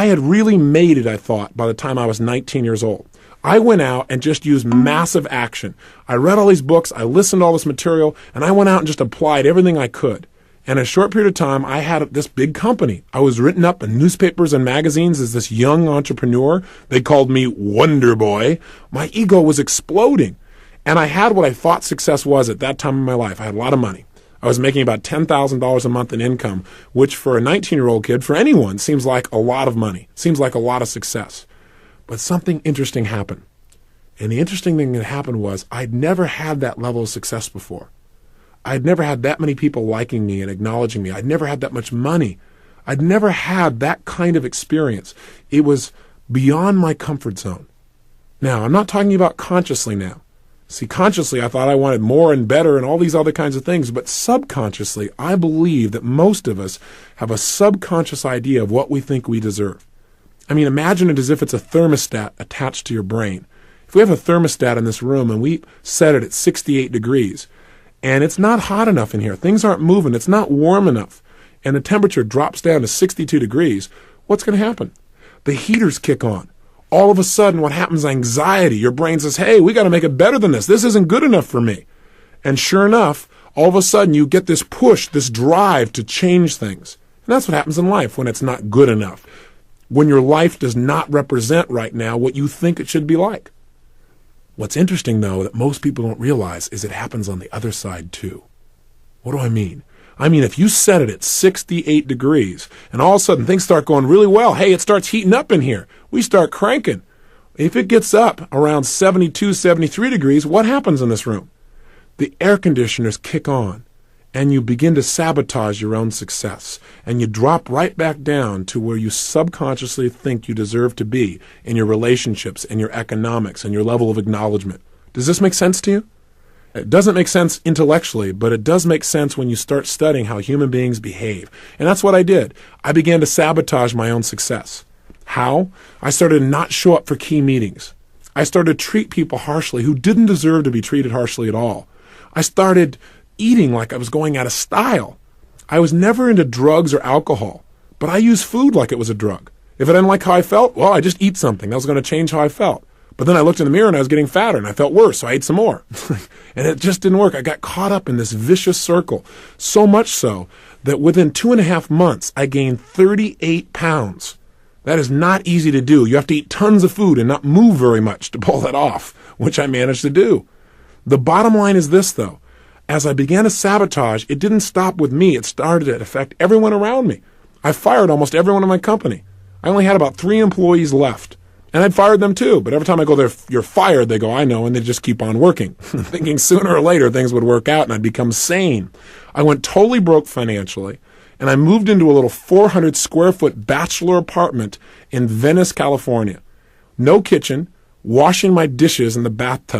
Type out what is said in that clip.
I had really made it, I thought, by the time I was 19 years old. I went out and just used massive action. I read all these books, I listened to all this material, and I went out and just applied everything I could. And in a short period of time, I had this big company. I was written up in newspapers and magazines as this young entrepreneur. They called me Wonder Boy. My ego was exploding. And I had what I thought success was at that time in my life. I had a lot of money. I was making about $10,000 a month in income, which for a 19-year-old kid, for anyone, seems like a lot of money, seems like a lot of success. But something interesting happened. And the interesting thing that happened was I'd never had that level of success before. I'd never had that many people liking me and acknowledging me. I'd never had that much money. I'd never had that kind of experience. It was beyond my comfort zone. Now, I'm not talking about consciously now. See, consciously, I thought I wanted more and better and all these other kinds of things, but subconsciously, I believe that most of us have a subconscious idea of what we think we deserve. I mean, imagine it as if it's a thermostat attached to your brain. If we have a thermostat in this room and we set it at 68 degrees, and it's not hot enough in here, things aren't moving, it's not warm enough, and the temperature drops down to 62 degrees, what's going to happen? The heaters kick on. All of a sudden, what happens? Anxiety. Your brain says, hey, we got to make it better than this. This isn't good enough for me. And sure enough, all of a sudden, you get this push, this drive to change things. And that's what happens in life when it's not good enough. When your life does not represent right now what you think it should be like. What's interesting, though, that most people don't realize is it happens on the other side, too. What do I mean? I mean, if you set it at 68 degrees and all of a sudden things start going really well, hey, it starts heating up in here. We start cranking. If it gets up around 72, 73 degrees, what happens in this room? The air conditioners kick on and you begin to sabotage your own success. And you drop right back down to where you subconsciously think you deserve to be in your relationships and your economics and your level of acknowledgement. Does this make sense to you? It doesn't make sense intellectually, but it does make sense when you start studying how human beings behave. And that's what I did. I began to sabotage my own success. How? I started to not show up for key meetings. I started to treat people harshly who didn't deserve to be treated harshly at all. I started eating like I was going out of style. I was never into drugs or alcohol, but I used food like it was a drug. If I didn't like how I felt, well, I just eat something. That was going to change how I felt. But then I looked in the mirror and I was getting fatter and I felt worse, so I ate some more. And it just didn't work. I got caught up in this vicious circle, so much so that within 2.5 months, I gained 38 pounds. That is not easy to do. You have to eat tons of food and not move very much to pull that off, which I managed to do. The bottom line is this, though. As I began to sabotage, it didn't stop with me. It started to affect everyone around me. I fired almost everyone in my company. I only had about 3 employees left. And I'd fired them too, but every time I go there, you're fired, they go, I know, and they just keep on working, thinking sooner or later things would work out and I'd become sane. I went totally broke financially, and I moved into a little 400 square foot bachelor apartment in Venice, California. No kitchen, washing my dishes in the bathtub.